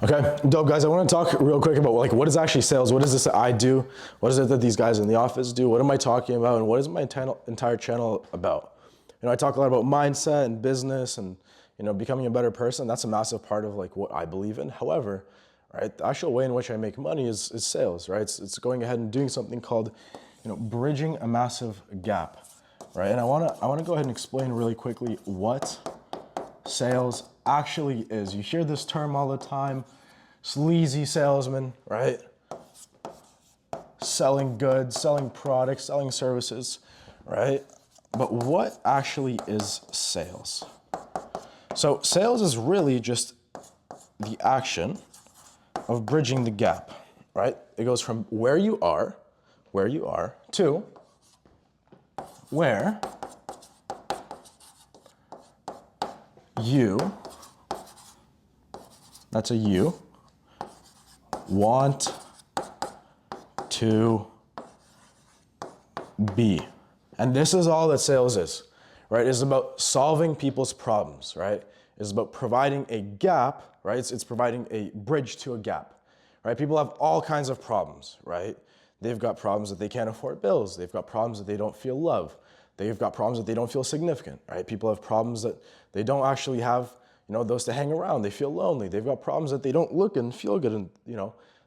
Okay, dope guys, I want to talk real quick about like what is actually sales, what is this that I do, what is it that these guys in the office do, what am I talking about, and what is my entire channel about? I talk a lot about mindset and business and becoming a better person. That's a massive part of like what I believe in. However, right, the actual way in which I make money is sales, right? It's going ahead and doing something called bridging a massive gap, right? And I want to go ahead and explain really quickly what sales actually is. You hear this term all the time, sleazy salesman, right? Selling goods, selling products, selling services, right? But what actually is sales? So sales is really just the action of bridging the gap, right? It goes from where you are to where you, that's a you, want to be. And this is all that sales is, right? It's about solving people's problems, right? It's about providing a gap, right? It's providing a bridge to a gap, right? People have all kinds of problems, right? They've got problems that they can't afford bills. They've got problems that they don't feel love. They've got problems that they don't feel significant, right? People have problems that they don't actually have, those to hang around. They feel lonely. They've got problems that they don't look and feel good and,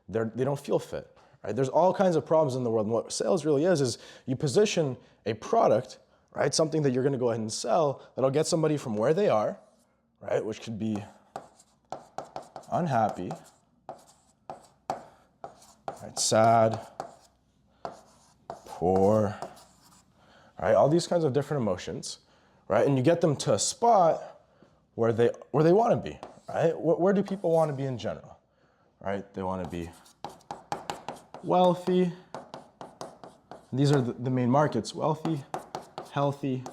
they don't feel fit, right? There's all kinds of problems in the world. And what sales really is you position a product, right? Something that you're going to go ahead and sell that'll get somebody from where they are, right? Which could be unhappy, right? Sad, poor, right? All these kinds of different emotions, right? And you get them to a spot where they want to be, right? Where do people want to be in general, right? They want to be wealthy. These are the main markets: wealthy, healthy.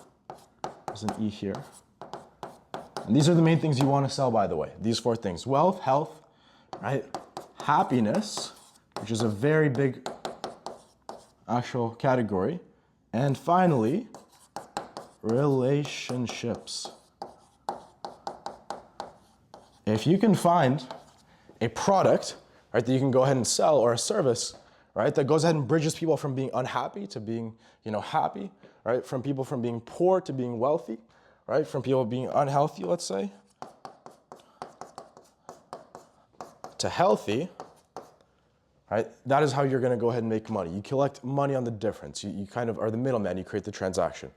There's an E here. And these are the main things you want to sell, by the way. These four things: wealth, health, right? Happiness, which is a very big actual category. And finally, relationships. If you can find a product, right, that you can go ahead and sell, or a service, right, that goes ahead and bridges people from being unhappy to being, happy, right, from people from being poor to being wealthy, right, from people being unhealthy, let's say, to healthy, right, that is how you're going to go ahead and make money. You collect money on the difference. You kind of are the middleman. You create the transaction,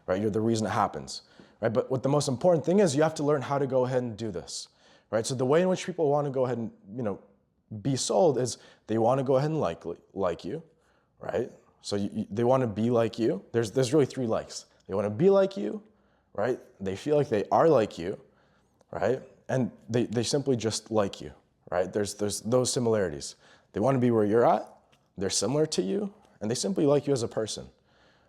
right? You're the reason it happens, right? But what the most important thing is, you have to learn how to go ahead and do this, right? So the way in which people want to go ahead and, be sold is they want to go ahead and like you, right? So they want to be like you. There's really three likes. They want to be like you, right? They feel like they are like you, right? And they simply just like you, right? There's those similarities. They want to be where you're at, they're similar to you, and they simply like you as a person,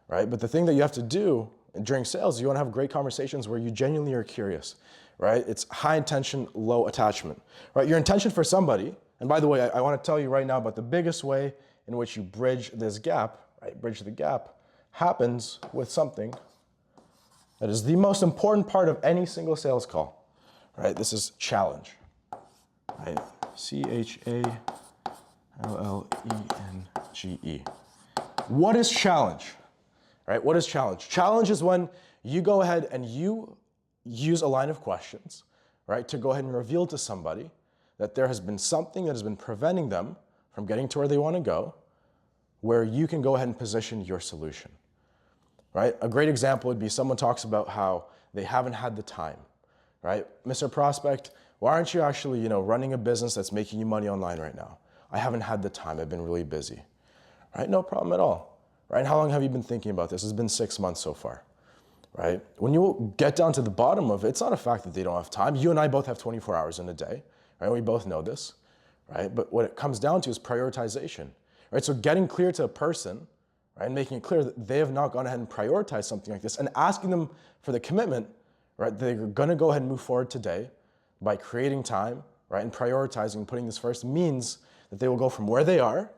right? But the thing that you have to do during sales, you want to have great conversations where you genuinely are curious, right? It's high intention, low attachment, right? Your intention for somebody, and by the way, I want to tell you right now about the biggest way in which you bridge this gap, right? Bridge the gap happens with something that is the most important part of any single sales call, right? This is challenge, right? CHALLENGE. What is challenge, right? What is challenge? Challenge is when you go ahead and you use a line of questions, right, to go ahead and reveal to somebody that there has been something that has been preventing them from getting to where they want to go, where you can go ahead and position your solution, right? A great example would be someone talks about how they haven't had the time, right? Mr. Prospect, why aren't you actually, running a business that's making you money online right now? I haven't had the time. I've been really busy, right? No problem at all, right? How long have you been thinking about this? It's been 6 months so far, right? When you get down to the bottom of it, it's not a fact that they don't have time. You and I both have 24 hours in a day, right? We both know this, right? But what it comes down to is prioritization, right? So getting clear to a person, right, and making it clear that they have not gone ahead and prioritized something like this, and asking them for the commitment, right? They're going to go ahead and move forward today by creating time, right, and prioritizing, putting this first, means that they will go from where they are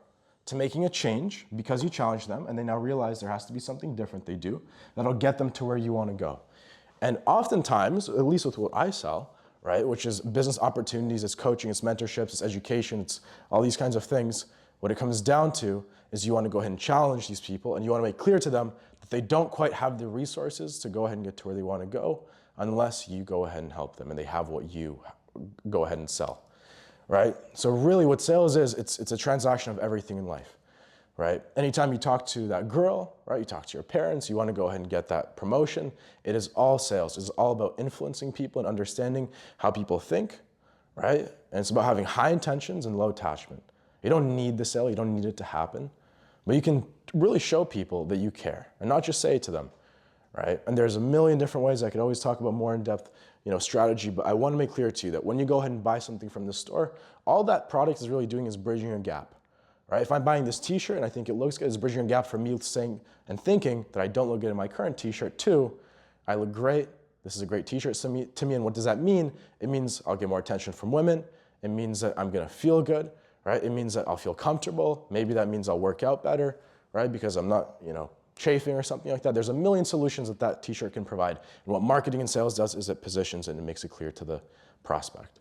to making a change because you challenge them, and they now realize there has to be something different they do that'll get them to where you want to go. And oftentimes, at least with what I sell, right? Which is business opportunities, it's coaching, it's mentorships, it's education, it's all these kinds of things. What it comes down to is you want to go ahead and challenge these people, and you want to make clear to them that they don't quite have the resources to go ahead and get to where they want to go unless you go ahead and help them and they have what you go ahead and sell, right? So really what sales is, it's a transaction of everything in life, right? Anytime you talk to that girl, right, you talk to your parents, you want to go ahead and get that promotion, it is all sales. It's all about influencing people and understanding how people think, right? And it's about having high intentions and low attachment. You don't need the sale, you don't need it to happen, but you can really show people that you care and not just say it to them, right? And there's a million different ways I could always talk about more in-depth, strategy, but I want to make clear to you that when you go ahead and buy something from the store, all that product is really doing is bridging a gap, right? If I'm buying this t-shirt and I think it looks good, it's bridging a gap from me saying and thinking that I don't look good in my current t-shirt to, I look great, this is a great t-shirt to me, and what does that mean? It means I'll get more attention from women, it means that I'm gonna feel good, right? It means that I'll feel comfortable, maybe that means I'll work out better, right? Because I'm not, chafing or something like that. There's a million solutions that that t-shirt can provide. And what marketing and sales does is it positions it and it makes it clear to the prospect.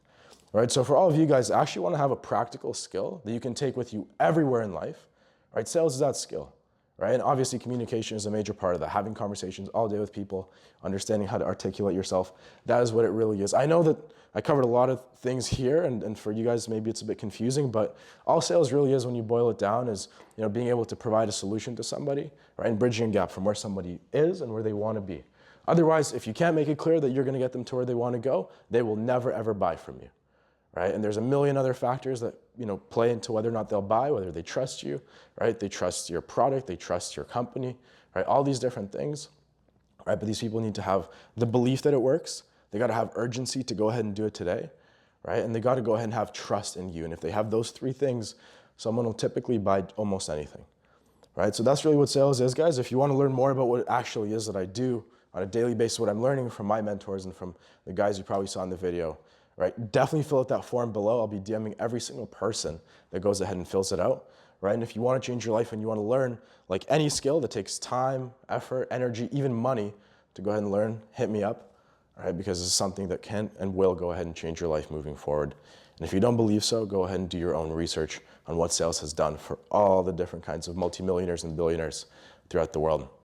All right, so for all of you guys, I actually want to have a practical skill that you can take with you everywhere in life. Right, sales is that skill, right? And obviously communication is a major part of that. Having conversations all day with people, understanding how to articulate yourself, that is what it really is. I know that I covered a lot of things here, and for you guys maybe it's a bit confusing, but all sales really is, when you boil it down, is being able to provide a solution to somebody, right? And bridging a gap from where somebody is and where they want to be. Otherwise, if you can't make it clear that you're going to get them to where they want to go, they will never ever buy from you. Right? And there's a million other factors that play into whether or not they'll buy, whether they trust you, right? They trust your product, they trust your company, right? All these different things, right? But these people need to have the belief that it works. They got to have urgency to go ahead and do it today, right? And they got to go ahead and have trust in you. And if they have those three things, someone will typically buy almost anything, right? So that's really what sales is, guys. If you want to learn more about what it actually is that I do on a daily basis, what I'm learning from my mentors and from the guys you probably saw in the video, right? Definitely fill out that form below. I'll be DMing every single person that goes ahead and fills it out, right? And if you want to change your life and you want to learn like any skill that takes time, effort, energy, even money to go ahead and learn, hit me up, all right? Because it's something that can and will go ahead and change your life moving forward. And if you don't believe so, go ahead and do your own research on what sales has done for all the different kinds of multimillionaires and billionaires throughout the world.